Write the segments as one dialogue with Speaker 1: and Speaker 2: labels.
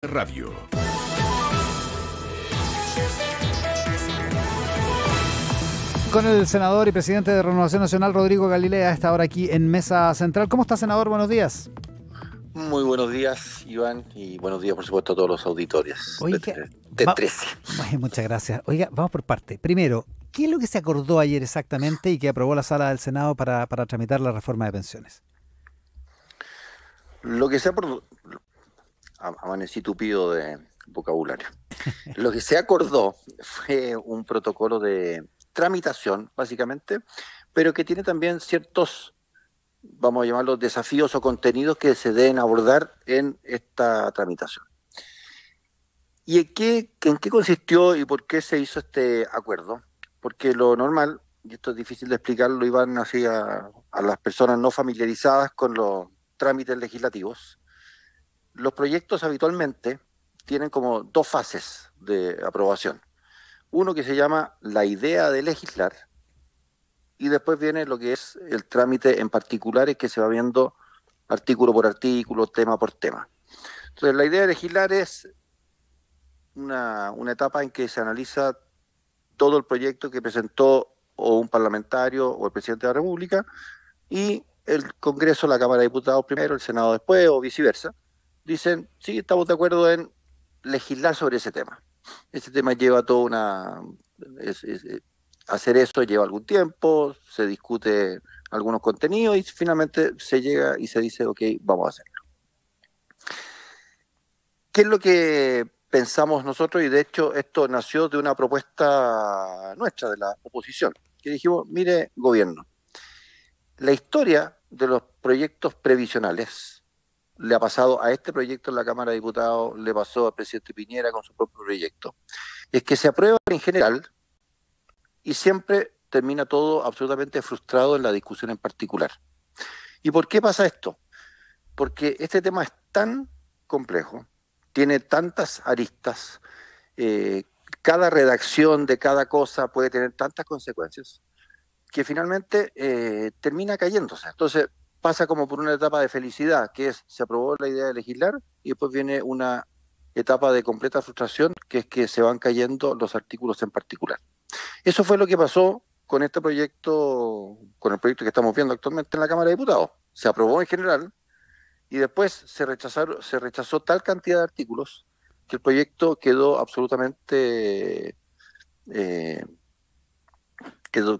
Speaker 1: Radio.
Speaker 2: Con el senador y presidente de Renovación Nacional, Rodrigo Galilea, a esta hora aquí en Mesa Central. ¿Cómo está, senador? Buenos días.
Speaker 3: Muy buenos días, Iván, y buenos días, por supuesto, a todos los auditorios de 13.
Speaker 2: Muchas gracias. Oiga, vamos por parte. Primero, ¿qué es lo que se acordó ayer exactamente y que aprobó la sala del Senado para tramitar la reforma de pensiones?
Speaker 3: Lo que se acordó, amanecí tupido de vocabulario. Lo que se acordó fue un protocolo de tramitación, básicamente, pero que tiene también ciertos, vamos a llamarlos, desafíos o contenidos que se deben abordar en esta tramitación. ¿Y en qué consistió y por qué se hizo este acuerdo? Porque lo normal, y esto es difícil de explicarlo, Iván, así a las personas no familiarizadas con los trámites legislativos, los proyectos habitualmente tienen como dos fases de aprobación. Uno que se llama la idea de legislar, y después viene lo que es el trámite en particulares, que se va viendo artículo por artículo, tema por tema. Entonces, la idea de legislar es una etapa en que se analiza todo el proyecto que presentó o un parlamentario o el presidente de la República, y el Congreso, la Cámara de Diputados primero, el Senado después, o viceversa, dicen, sí, estamos de acuerdo en legislar sobre ese tema. Ese tema lleva toda una... hacer eso lleva algún tiempo, se discute algunos contenidos y finalmente se llega y se dice, ok, vamos a hacerlo. ¿Qué es lo que pensamos nosotros? Y de hecho esto nació de una propuesta nuestra, de la oposición, que dijimos, mire, gobierno, la historia de los proyectos previsionales le ha pasado a este proyecto en la Cámara de Diputados, le pasó al presidente Piñera con su propio proyecto, es que se aprueban en general y siempre termina todo absolutamente frustrado en la discusión en particular. ¿Y por qué pasa esto? Porque este tema es tan complejo, tiene tantas aristas, cada redacción de cada cosa puede tener tantas consecuencias, que finalmente termina cayéndose. Entonces pasa como por una etapa de felicidad, que es, se aprobó la idea de legislar, y después viene una etapa de completa frustración, que es que se van cayendo los artículos en particular. Eso fue lo que pasó con este proyecto, con el proyecto que estamos viendo actualmente en la Cámara de Diputados. Se aprobó en general y después se rechazó tal cantidad de artículos que el proyecto quedó absolutamente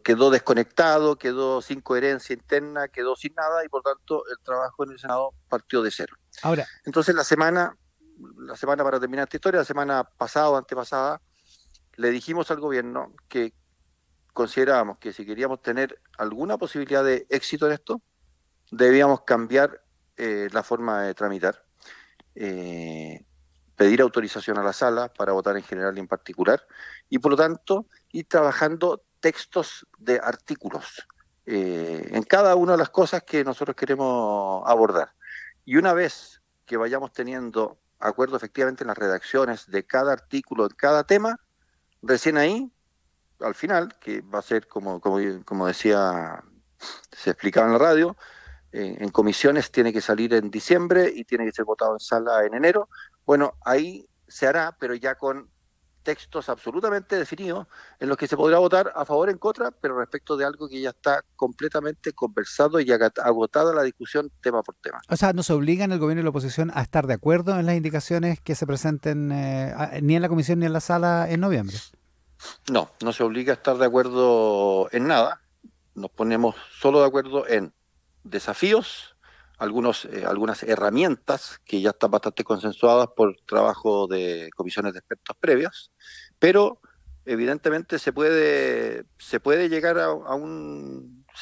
Speaker 3: quedó desconectado, quedó sin coherencia interna, quedó sin nada, y por tanto el trabajo en el Senado partió de cero.
Speaker 2: Ahora,
Speaker 3: entonces la semana para terminar esta historia, la semana pasada o antepasada, le dijimos al gobierno que considerábamos que si queríamos tener alguna posibilidad de éxito en esto, debíamos cambiar la forma de tramitar, pedir autorización a la sala para votar en general y en particular, y por lo tanto ir trabajando textos de artículos en cada una de las cosas que nosotros queremos abordar. Y una vez que vayamos teniendo acuerdo efectivamente en las redacciones de cada artículo, en cada tema, recién ahí, al final, que va a ser como decía, se explicaba en la radio, en comisiones tiene que salir en diciembre y tiene que ser votado en sala en enero. Bueno, ahí se hará, pero ya con textos absolutamente definidos en los que se podrá votar a favor o en contra, pero respecto de algo que ya está completamente conversado y agotada la discusión tema por tema.
Speaker 2: o sea, ¿no se obligan el gobierno y la oposición a estar de acuerdo en las indicaciones que se presenten ni en la comisión ni en la sala en noviembre?
Speaker 3: No se obliga a estar de acuerdo en nada. Nos ponemos solo de acuerdo en desafíos, algunas herramientas que ya están bastante consensuadas por trabajo de comisiones de expertos previas, pero evidentemente se puede llegar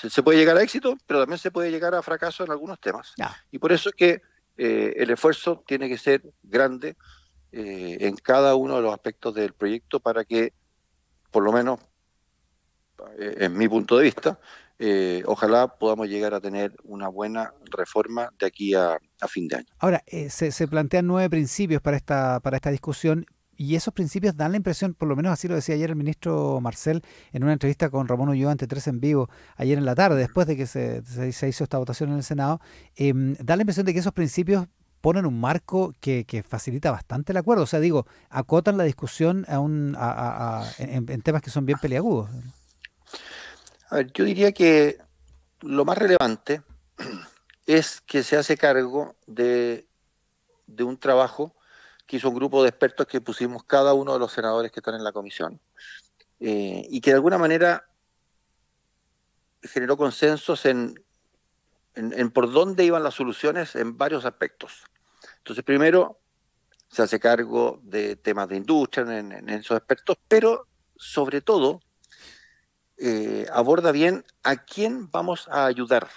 Speaker 3: se puede llegar a éxito, pero también se puede llegar a fracaso en algunos temas. Y por eso es que el esfuerzo tiene que ser grande en cada uno de los aspectos del proyecto para que, por lo menos en mi punto de vista, ojalá podamos llegar a tener una buena reforma de aquí a fin de año.
Speaker 2: Ahora, se plantean 9 principios para esta discusión, y esos principios dan la impresión, por lo menos así lo decía ayer el ministro Marcel en una entrevista con Ramón Ulloa ante 3 en vivo ayer en la tarde, después de que se hizo esta votación en el Senado, da la impresión de que esos principios ponen un marco que facilita bastante el acuerdo. O sea, digo, acotan la discusión en temas que son bien peliagudos.
Speaker 3: A ver, yo diría que lo más relevante es que se hace cargo de un trabajo que hizo un grupo de expertos que pusimos cada uno de los senadores que están en la comisión, y que de alguna manera generó consensos en por dónde iban las soluciones en varios aspectos. Entonces, primero, se hace cargo de temas de industria en esos aspectos, pero sobre todo aborda bien a quién vamos a ayudar.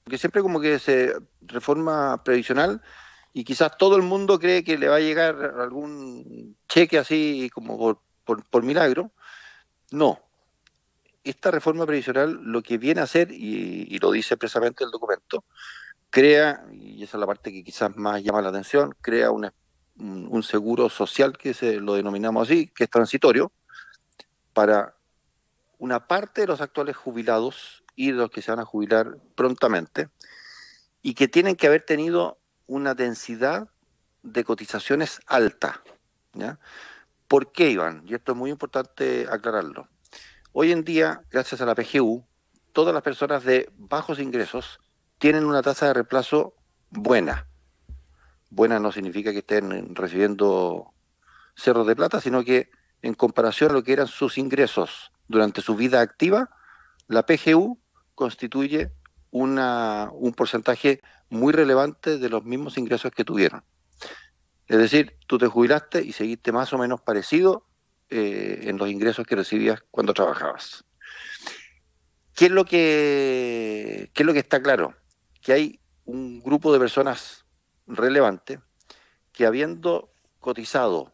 Speaker 3: Porque siempre como que se reforma previsional y quizás todo el mundo cree que le va a llegar algún cheque así como por milagro. No, esta reforma previsional lo que viene a hacer, y lo dice expresamente el documento, crea, y esa es la parte que quizás más llama la atención, crea un seguro social que lo denominamos así, que es transitorio, para una parte de los actuales jubilados y de los que se van a jubilar prontamente, y que tienen que haber tenido una densidad de cotizaciones alta, ¿ya? ¿Por qué, Iván? Y esto es muy importante aclararlo. Hoy en día, gracias a la PGU, todas las personas de bajos ingresos tienen una tasa de reemplazo buena. Buena no significa que estén recibiendo cerros de plata, sino que en comparación a lo que eran sus ingresos durante su vida activa, la PGU constituye un porcentaje muy relevante de los mismos ingresos que tuvieron. Es decir, tú te jubilaste y seguiste más o menos parecido en los ingresos que recibías cuando trabajabas. ¿Qué es lo que está claro? Que hay un grupo de personas relevante que, habiendo cotizado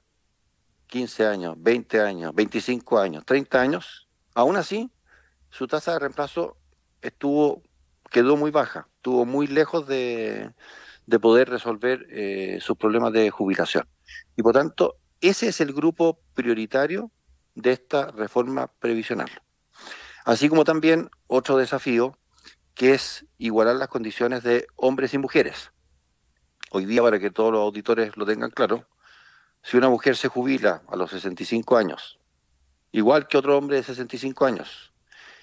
Speaker 3: 15 años, 20 años, 25 años, 30 años, aún así su tasa de reemplazo quedó muy baja, estuvo muy lejos de poder resolver sus problemas de jubilación. Y por tanto, ese es el grupo prioritario de esta reforma previsional. Así como también otro desafío, que es igualar las condiciones de hombres y mujeres. Hoy día, para que todos los auditores lo tengan claro, si una mujer se jubila a los 65 años, igual que otro hombre de 65 años,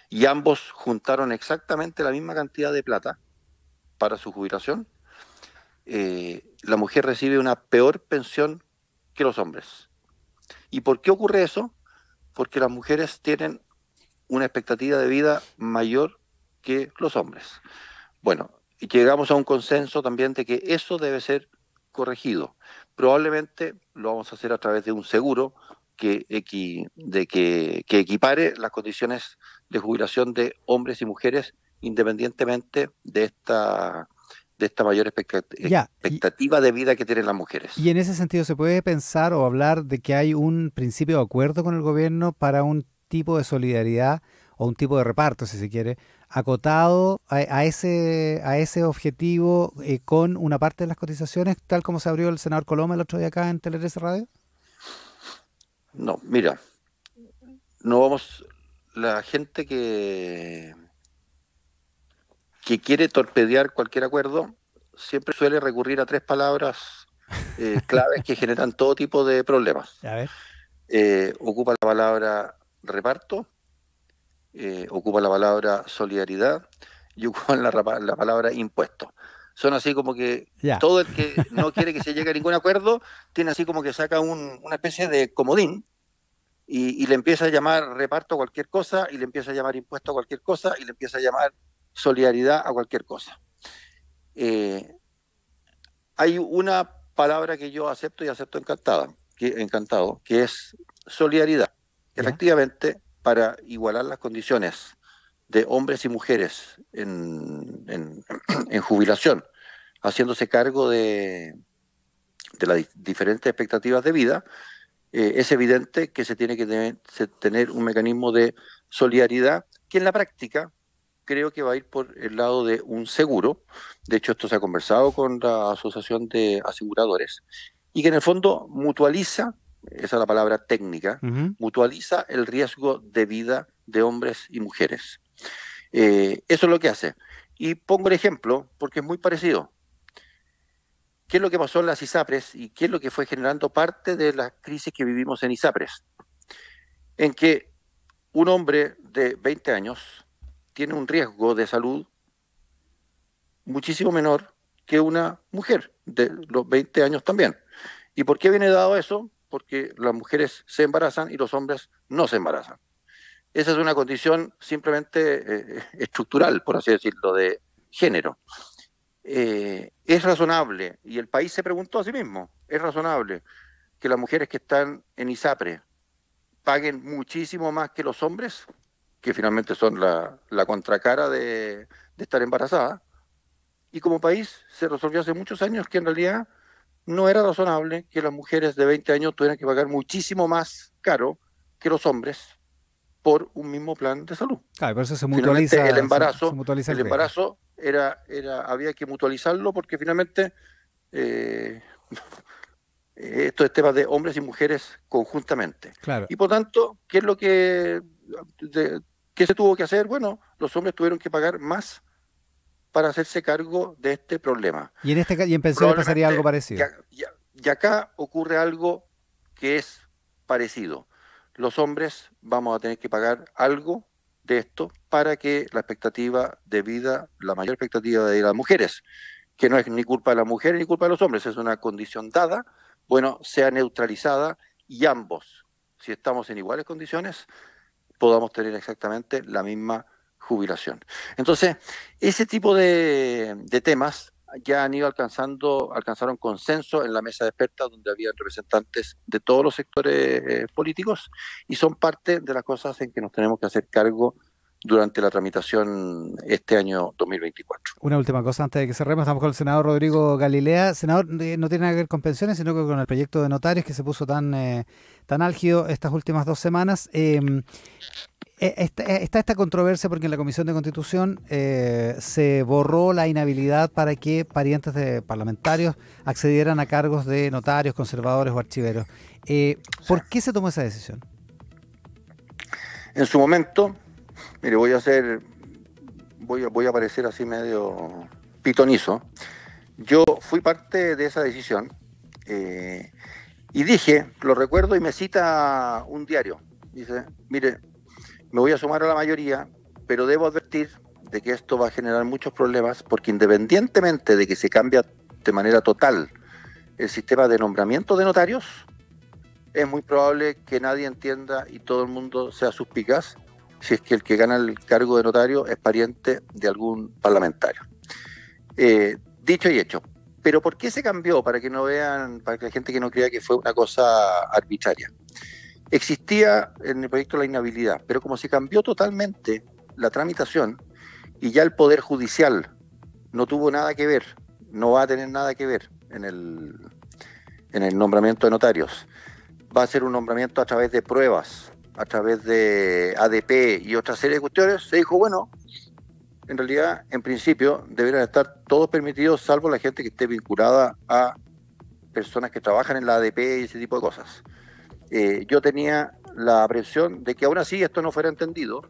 Speaker 3: y ambos juntaron exactamente la misma cantidad de plata para su jubilación, la mujer recibe una peor pensión que los hombres. ¿Y por qué ocurre eso? Porque las mujeres tienen una expectativa de vida mayor que los hombres. Bueno, y llegamos a un consenso también de que eso debe ser corregido. Probablemente lo vamos a hacer a través de un seguro que equipare las condiciones de jubilación de hombres y mujeres independientemente de esta mayor expectativa de vida que tienen las mujeres.
Speaker 2: Y en ese sentido, ¿se puede pensar o hablar de que hay un principio de acuerdo con el gobierno para un tipo de solidaridad o un tipo de reparto, si se quiere, acotado a ese objetivo con una parte de las cotizaciones, tal como se abrió el senador Coloma el otro día acá en Tele 13 Radio?
Speaker 3: No, mira, no vamos, la gente que quiere torpedear cualquier acuerdo siempre suele recurrir a tres palabras claves que generan todo tipo de problemas.
Speaker 2: A ver.
Speaker 3: Ocupa la palabra reparto, ocupa la palabra solidaridad y ocupa la palabra impuesto. Son así como que todo el que no quiere que se llegue a ningún acuerdo tiene así como que saca una especie de comodín y le empieza a llamar reparto a cualquier cosa, y le empieza a llamar impuesto a cualquier cosa, y le empieza a llamar solidaridad a cualquier cosa. Hay una palabra que yo acepto y acepto encantado, que es solidaridad. Efectivamente, para igualar las condiciones de hombres y mujeres en jubilación, haciéndose cargo de las diferentes expectativas de vida, es evidente que se tiene que tener un mecanismo de solidaridad que en la práctica creo que va a ir por el lado de un seguro. De hecho, esto se ha conversado con la Asociación de Aseguradores, y que en el fondo mutualiza, esa es la palabra técnica, mutualiza el riesgo de vida de hombres y mujeres. Eso es lo que hace. Y pongo el ejemplo porque es muy parecido. qué es lo que pasó en las ISAPRES y qué es lo que fue generando parte de la crisis que vivimos en ISAPRES, en que un hombre de 20 años tiene un riesgo de salud muchísimo menor que una mujer de los 20 años también. ¿Y por qué viene dado eso? Porque las mujeres se embarazan y los hombres no se embarazan. Esa es una condición simplemente estructural, por así decirlo, de género. Es razonable, y el país se preguntó a sí mismo, es razonable que las mujeres que están en ISAPRE paguen muchísimo más que los hombres, que finalmente son la contracara de estar embarazada, y como país se resolvió hace muchos años que en realidad no era razonable que las mujeres de 20 años tuvieran que pagar muchísimo más caro que los hombres por un mismo plan de salud.
Speaker 2: Claro, por eso se
Speaker 3: Finalmente
Speaker 2: mutualiza,
Speaker 3: el
Speaker 2: se mutualiza el riesgo.
Speaker 3: embarazo había que mutualizarlo porque finalmente eh, esto es tema de hombres y mujeres conjuntamente.
Speaker 2: Claro.
Speaker 3: Y por tanto, ¿qué es lo qué se tuvo que hacer? Bueno, los hombres tuvieron que pagar más para hacerse cargo de este problema.
Speaker 2: Y en pensiones pasaría algo parecido.
Speaker 3: Y acá ocurre algo que es parecido. Los hombres vamos a tener que pagar algo de esto para que la expectativa de vida, la mayor expectativa de vida de las mujeres, que no es ni culpa de las mujeres ni culpa de los hombres, es una condición dada, bueno, sea neutralizada y ambos, si estamos en iguales condiciones, podamos tener exactamente la misma jubilación. Entonces, ese tipo de temas ya han ido alcanzaron consenso en la mesa de expertas donde había representantes de todos los sectores políticos y son parte de las cosas en que nos tenemos que hacer cargo durante la tramitación este año 2024.
Speaker 2: Una última cosa antes de que cerremos, estamos con el senador Rodrigo Galilea. Senador, no tiene nada que ver con pensiones, sino que con el proyecto de notarios que se puso tan álgido estas últimas 2 semanas. Está esta controversia porque en la Comisión de Constitución se borró la inhabilidad para que parientes de parlamentarios accedieran a cargos de notarios, conservadores o archiveros. ¿Por qué se tomó esa decisión?
Speaker 3: En su momento, mire, voy a parecer así medio pitonizo. Yo fui parte de esa decisión y dije, lo recuerdo y me cita un diario. Dice, mire, me voy a sumar a la mayoría, pero debo advertir de que esto va a generar muchos problemas porque independientemente de que se cambia de manera total el sistema de nombramiento de notarios, es muy probable que nadie entienda y todo el mundo sea suspicaz si es que el que gana el cargo de notario es pariente de algún parlamentario. Dicho y hecho. Pero ¿por qué se cambió? Para que no vean, para que la gente que no crea que fue una cosa arbitraria. Existía en el proyecto la inhabilidad, pero como se cambió totalmente la tramitación y ya el Poder Judicial no tuvo nada que ver, no va a tener nada que ver en el nombramiento de notarios, va a ser un nombramiento a través de pruebas, a través de ADP y otra serie de cuestiones, se dijo, bueno, en realidad, en principio, deberían estar todos permitidos, salvo la gente que esté vinculada a personas que trabajan en la ADP y ese tipo de cosas. Yo tenía la aprensión de que aún así esto no fuera entendido,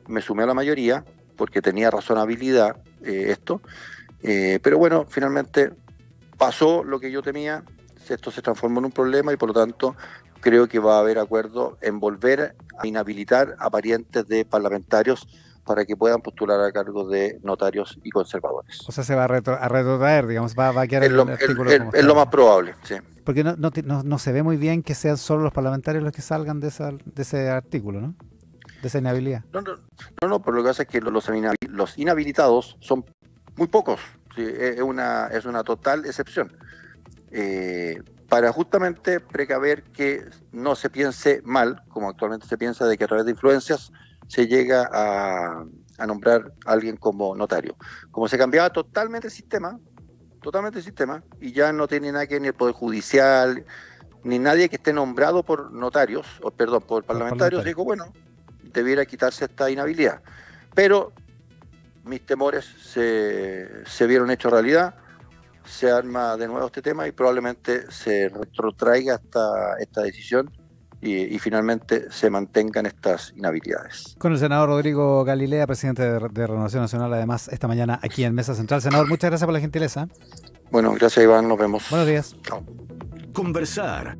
Speaker 3: me sumé a la mayoría porque tenía razonabilidad esto, pero bueno, finalmente pasó lo que yo temía, esto se transformó en un problema y por lo tanto creo que va a haber acuerdo en volver a inhabilitar a parientes de parlamentarios para que puedan postular a cargo de notarios y conservadores.
Speaker 2: O sea, se va a retrotraer, digamos, va a quedar el artículo como está.
Speaker 3: Es lo más probable, sí.
Speaker 2: Porque no se ve muy bien que sean solo los parlamentarios los que salgan de ese artículo, ¿no? De esa inhabilidad.
Speaker 3: No, pero lo que pasa es que los inhabilitados son muy pocos, ¿sí? Es una total excepción. Para justamente precaver que no se piense mal, como actualmente se piensa, de que a través de influencias se llega a nombrar a alguien como notario. Como se cambiaba totalmente el sistema, y ya no tiene nada que ver ni el Poder Judicial, ni nadie que esté nombrado por notarios, por parlamentarios, digo, bueno, debiera quitarse esta inhabilidad. Pero mis temores se vieron hechos realidad, se arma de nuevo este tema y probablemente se retrotraiga esta decisión y finalmente se mantengan estas inhabilidades.
Speaker 2: Con el senador Rodrigo Galilea, presidente de Renovación Nacional, además, esta mañana aquí en Mesa Central. Senador, muchas gracias por la gentileza.
Speaker 3: Bueno, gracias Iván, nos vemos.
Speaker 2: Buenos días.
Speaker 3: Chao.
Speaker 1: Conversar